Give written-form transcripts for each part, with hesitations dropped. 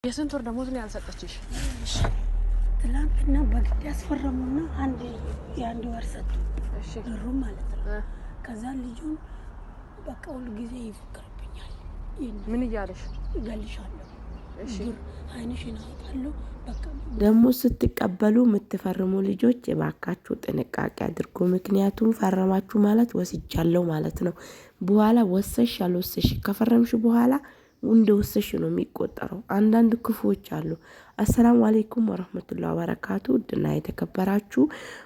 የስንት ወር ደሞዝ ነው ያልሰጠችሽ? ትላንትና በግድ ያስፈረሙና የአንድ ወር ሰጡ። እሺ ብሩ ማለት ነው። ከዛ ልጁን በቃ ሁሉ ጊዜ ይፈክርብኛል። ምን እያለሽ? እገልሻለሁ፣ እሺ አይንሽን አውጣለሁ። በቃ ደግሞ ስትቀበሉ የምትፈርሙ ልጆች እባካችሁ ጥንቃቄ አድርጉ። ምክንያቱም ፈረማችሁ ማለት ወስጃለሁ ማለት ነው። በኋላ ወሰሽ አልወሰሽ ከፈረምሽ በኋላ እንደ ወሰሽ ነው የሚቆጠረው። አንዳንድ ክፉዎች አሉ። አሰላሙ አለይኩም ወራህመቱላሂ ወበረካቱ። ውድና የተከበራችሁ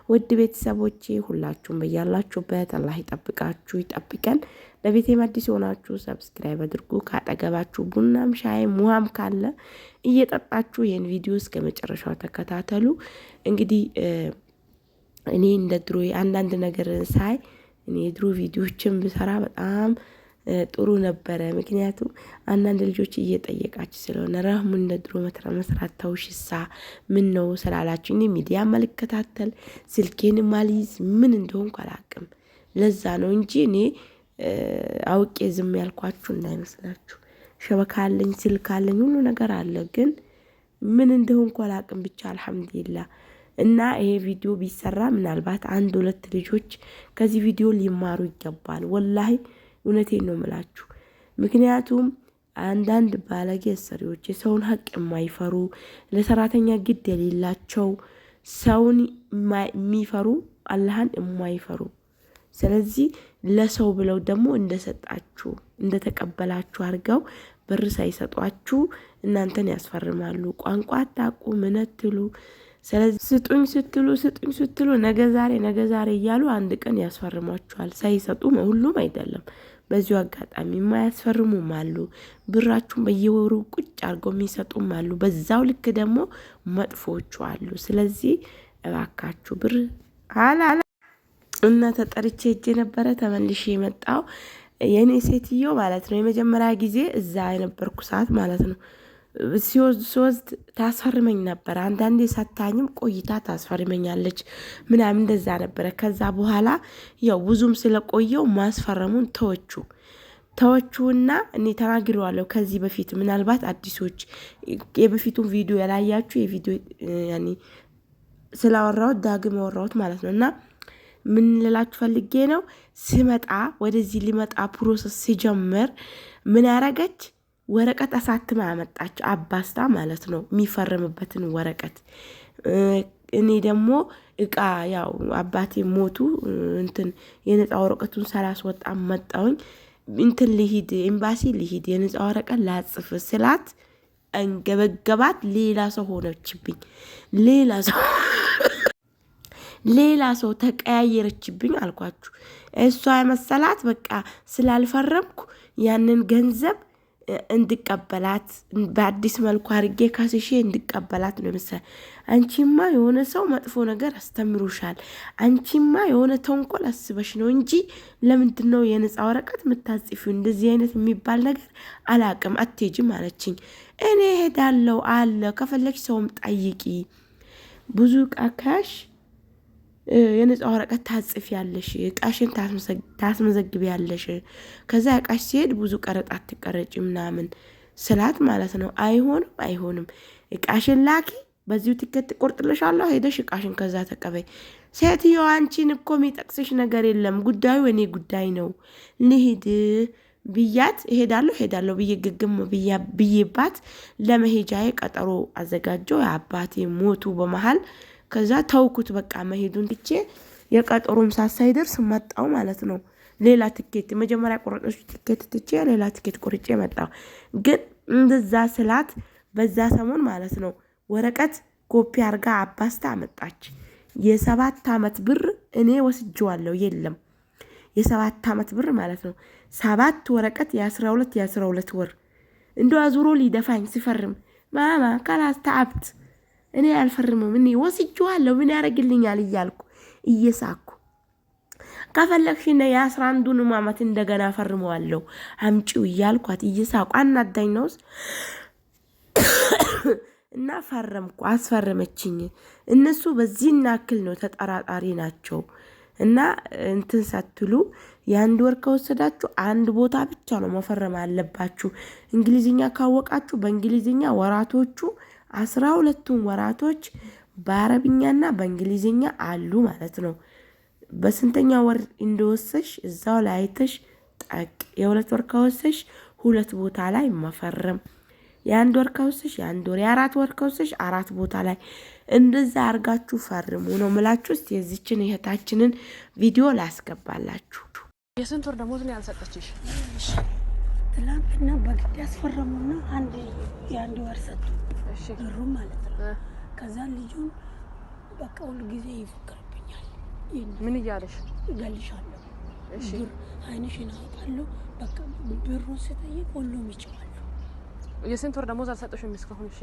ውድ ቤተሰቦቼ ሁላችሁም በያላችሁበት አላህ ይጠብቃችሁ ይጠብቀን። ለቤቴ አዲስ ሆናችሁ ሰብስክራይብ አድርጉ። ካጠገባችሁ ቡናም ሻይም ውሃም ካለ እየጠጣችሁ ይህን ቪዲዮ እስከ መጨረሻው ተከታተሉ። እንግዲህ እኔ እንደ ድሮ አንዳንድ ነገር ሳይ እኔ ድሮ ቪዲዮዎችን ብሰራ በጣም ጥሩ ነበረ። ምክንያቱም አንዳንድ ልጆች እየጠየቃችሁ ስለሆነ ረህሙ እንደ ድሮ መስራት ተውሽሳ ምን ነው ስላላችሁ እኔ ሚዲያ ማልከታተል ስልኬን ማልይዝ ምን እንደሆንኩ አላውቅም። ለዛ ነው እንጂ እኔ አውቄ ዝም ያልኳችሁ እንዳይመስላችሁ። ሸበካ አለኝ፣ ስልክ አለኝ፣ ሁሉ ነገር አለ። ግን ምን እንደሆንኩ አላውቅም። ብቻ አልሐምዱሊላህ። እና ይሄ ቪዲዮ ቢሰራ ምናልባት አንድ ሁለት ልጆች ከዚህ ቪዲዮ ሊማሩ ይገባል። ወላሂ እውነቴን ነው የምላችሁ። ምክንያቱም አንዳንድ ባለጌ ሰሪዎች የሰውን ሀቅ የማይፈሩ ለሰራተኛ ግድ የሌላቸው ሰውን የሚፈሩ አላህን የማይፈሩ ስለዚህ ለሰው ብለው ደግሞ እንደሰጣችሁ እንደተቀበላችሁ አድርገው ብር ሳይሰጧችሁ እናንተን ያስፈርማሉ። ቋንቋ አታውቁ ምን አትሉ። ስለዚህ ስጡኝ ስትሉ ነገ ዛሬ እያሉ አንድ ቀን ያስፈርሟችኋል። ሳይሰጡ ሁሉም አይደለም። በዚሁ አጋጣሚ የማያስፈርሙም አሉ። ብራችሁን በየወሩ ቁጭ አድርገው የሚሰጡም አሉ። በዛው ልክ ደግሞ መጥፎቹ አሉ። ስለዚህ እባካችሁ ብር አላላ እና ተጠርቼ ሄጄ ነበረ ተመልሼ የመጣው የኔ ሴትዮ ማለት ነው። የመጀመሪያ ጊዜ እዛ የነበርኩ ሰዓት ማለት ነው ሲወስድ ታስፈርመኝ ነበር። አንዳንዴ ሳታኝም ቆይታ ታስፈርመኛለች ምናምን እንደዛ ነበረ። ከዛ በኋላ ያው ብዙም ስለቆየው ማስፈረሙን ተወቹና እኔ ተናግሬዋለሁ ከዚህ በፊት ምናልባት አዲሶች የበፊቱን ቪዲዮ ያላያችሁ የቪዲዮ ያኒ ስላወራሁት ዳግም ያወራሁት ማለት ነው። እና ምን ልላችሁ ፈልጌ ነው ስመጣ ወደዚህ ሊመጣ ፕሮሰስ ሲጀምር ምን ያረገች ወረቀት አሳትማ ያመጣች አባስታ ማለት ነው የሚፈርምበትን ወረቀት። እኔ ደግሞ እቃ ያው አባቴ ሞቱ እንትን የነፃ ወረቀቱን ሳላስወጣ መጣሁኝ። እንትን ልሂድ ኤምባሲ ልሂድ የነፃ ወረቀት ላጽፍ ስላት አንገበገባት። ሌላ ሰው ሆነችብኝ። ሌላ ሰው ተቀያየረችብኝ አልኳችሁ። እሷ የመሰላት በቃ ስላልፈረምኩ ያንን ገንዘብ እንድቀበላት በአዲስ መልኩ አድርጌ ካስሼ እንድቀበላት ነው መሰለኝ። አንቺማ የሆነ ሰው መጥፎ ነገር አስተምሩሻል። አንቺማ የሆነ ተንኮል አስበሽ ነው እንጂ ለምንድን ነው የነፃ ወረቀት የምታጽፊው? እንደዚህ አይነት የሚባል ነገር አላቅም አትሄጂም አለችኝ። እኔ ሄዳለሁ አለ ከፈለግሽ ሰውም ጠይቂ ብዙ ቃካሽ የነፃ ወረቀት ታጽፊ ያለሽ እቃሽን ታስመዘግቢ ያለሽ ከዛ እቃሽ ሲሄድ ብዙ ቀረጥ አትቀረጭ ምናምን ስላት ማለት ነው። አይሆንም እቃሽን ላኪ በዚሁ ትኬት ቆርጥልሻለሁ ሄደሽ እቃሽን ከዛ ተቀበይ። ሴትዮ አንቺን እኮ የሚጠቅስሽ ነገር የለም ጉዳዩ እኔ ጉዳይ ነው ልሂድ ብያት ሄዳለሁ ብዬ ግግም ብዬባት ለመሄጃዬ ቀጠሮ አዘጋጀው። አባቴ ሞቱ በመሃል ከዛ ተውኩት በቃ መሄዱን ትቼ የቀጠሮም ሳይደርስ መጣው ማለት ነው። ሌላ ትኬት መጀመሪያ ቆረጥሽ ትኬት ትቼ ሌላ ትኬት ቆርጬ መጣው። ግን እንደዛ ስላት በዛ ሰሞን ማለት ነው ወረቀት ኮፒ አርጋ አባስታ አመጣች። የ7 ዓመት ብር እኔ ወስጄዋለሁ። የለም የ7 ዓመት ብር ማለት ነው 7 ወረቀት የ12 ወር እንደው አዙሮ ሊደፋኝ ሲፈርም ማማ ካላስ ተዓብት እኔ አልፈርምም እኔ ወስጄዋለሁ ምን ያደርግልኛል እያልኩ እየሳኩ ከፈለግሽና የ11ዱን ዓመት እንደገና ፈርመዋለሁ አምጪው እያልኳት እየሳኩ አናዳኝ ነው እና ፈረምኩ። አስፈረመችኝ። እነሱ በዚህ ናክል ነው ተጠራጣሪ ናቸው። እና እንትን ሳትሉ የአንድ ወር ከወሰዳችሁ አንድ ቦታ ብቻ ነው መፈረም አለባችሁ። እንግሊዝኛ ካወቃችሁ በእንግሊዝኛ ወራቶቹ 12ቱም ወራቶች በአረብኛና በእንግሊዝኛ አሉ ማለት ነው። በስንተኛ ወር እንደወሰሽ እዛው ላይ አይተሽ ጠቅ የሁለት ወር ከወሰሽ ሁለት ቦታ ላይ መፈረም፣ የአንድ ወር ከወሰሽ የአንድ ወር፣ የአራት ወር ከወሰሽ አራት ቦታ ላይ እንደዛ አርጋችሁ ፈርሙ ነው ምላችሁ። እስቲ የዚችን እህታችንን ቪዲዮ ላስገባላችሁ። የስንት ወር ደሞዝ ነው ያልሰጠችሽ? ትላንትና በግድ ያስፈረሙና የአንድ ወር ሰጡ። እሺ ብሩ ማለት ነው። ከዛ ልጁን በቃ ሁሉ ጊዜ ይፎክርብኛል። ምን እያለሽ? እገልሻለሁ፣ እሺ አይንሽን አውጣለሁ። በቃ ብሩን ስጠይቅ ሁሉም ይችላሉ። የስንት ወር ደሞዝ አልሰጠሽም እስካሁን? እሺ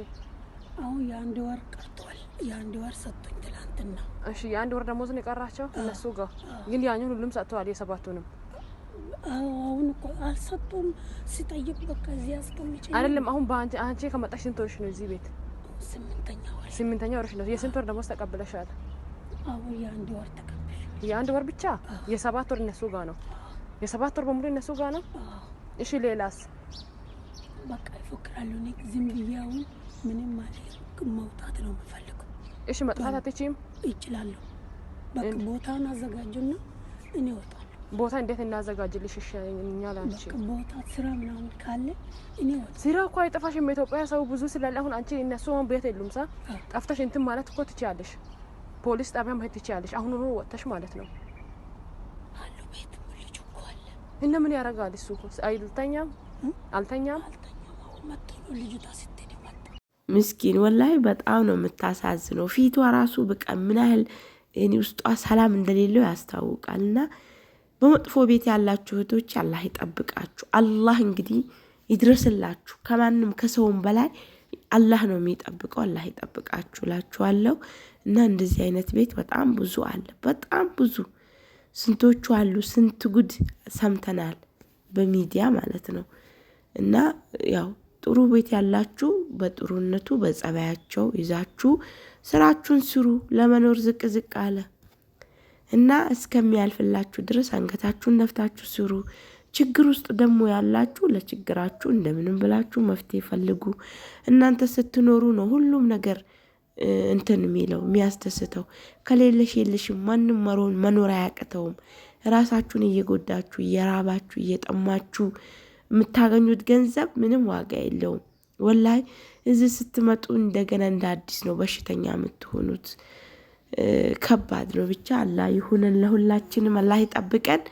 አሁን የአንድ ወር ቀርቷል። የአንድ ወር ሰጡኝ ትላንትና። እሺ የአንድ ወር ደሞዝ ነው የቀራቸው እነሱ ጋር ግን ያኛውን ሁሉም ሰጥተዋል። የሰባቱንም አሁን እኮ አልሰጡም። ሲጠይቅ በቃ እዚህ አስቀምጪ አይደለም። አሁን አንቺ ከመጣሽ ስንት ወርሽ ነው እዚህ ቤት? ስምንተኛ ወርሽ ነው። የስንት ወር ደሞዝ ተቀብለሻል? አሁን የአንድ ወር ተቀብለሻል። የአንድ ወር ብቻ? የሰባት ወር እነሱ ጋር ነው። የሰባት ወር በሙሉ እነሱ ጋር ነው። እሺ ሌላስ? በቃ ይፎክራሉ። እኔ ዝም ብዬ አሁን ምንም ማለት መውጣት ነው የምፈልገው። እሺ መጥፋት አትችይም? ይችላለሁ። በቃ ቦታውን አዘጋጁና እኔ እወጣለሁ። ቦታ እንዴት እናዘጋጅልሽ? እሺ እኛ ላንቺ ቦታ ስራ ምናምን ካለ እኔ እወጣለሁ። ስራ እኮ አይጠፋሽም። የኢትዮጵያ ሰው ብዙ ስላለ አሁን አንቺ እነሱ ቤት የሉም ሳ ጠፍተሽ እንትን ማለት እኮ ትችያለሽ። ፖሊስ ጣቢያ መሄድ ትችያለሽ። አሁን ነው ወጥተሽ ማለት ነው። አሉ ቤት ልጅ እኮ አለ እና ምን ያደርጋል እሱ? አልተኛም። መጥቶ ነው ልጁ ታስተኝ መጣ። ምስኪን ወላሂ በጣም ነው የምታሳዝነው። ፊቷ ራሱ በቃ ምን ያህል እኔ ውስጧ ሰላም እንደሌለው ያስታውቃልና በመጥፎ ቤት ያላችሁ እህቶች አላህ ይጠብቃችሁ። አላህ እንግዲህ ይድረስላችሁ። ከማንም ከሰውም በላይ አላህ ነው የሚጠብቀው። አላህ ይጠብቃችሁ እላችኋለሁ። እና እንደዚህ አይነት ቤት በጣም ብዙ አለ፣ በጣም ብዙ ስንቶቹ አሉ። ስንት ጉድ ሰምተናል በሚዲያ ማለት ነው። እና ያው ጥሩ ቤት ያላችሁ በጥሩነቱ በጸባያቸው ይዛችሁ ስራችሁን ስሩ። ለመኖር ዝቅ ዝቅ አለ እና እስከሚያልፍላችሁ ድረስ አንገታችሁን ነፍታችሁ ስሩ። ችግር ውስጥ ደግሞ ያላችሁ ለችግራችሁ እንደምንም ብላችሁ መፍትሄ ፈልጉ። እናንተ ስትኖሩ ነው ሁሉም ነገር እንትን የሚለው የሚያስደስተው። ከሌለሽ የለሽም። ማንም መኖር አያቅተውም። ራሳችሁን እየጎዳችሁ እየራባችሁ እየጠማችሁ የምታገኙት ገንዘብ ምንም ዋጋ የለውም። ወላይ እዚህ ስትመጡ እንደገና እንደ አዲስ ነው በሽተኛ የምትሆኑት። ከባድ ነው። ብቻ አላህ ይሁነን ለሁላችንም፣ አላህ ይጠብቀን።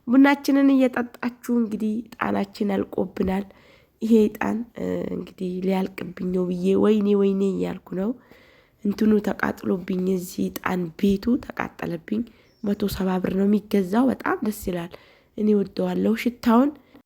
ቡናችንን እየጠጣችሁ እንግዲህ ጣናችን አልቆብናል። ይሄ ጣን እንግዲህ ሊያልቅብኝ ነው ብዬ ወይኔ እያልኩ ነው። እንትኑ ተቃጥሎብኝ እዚህ ጣን ቤቱ ተቃጠለብኝ። 170 ብር ነው የሚገዛው። በጣም ደስ ይላል። እኔ ወደዋለሁ ሽታውን።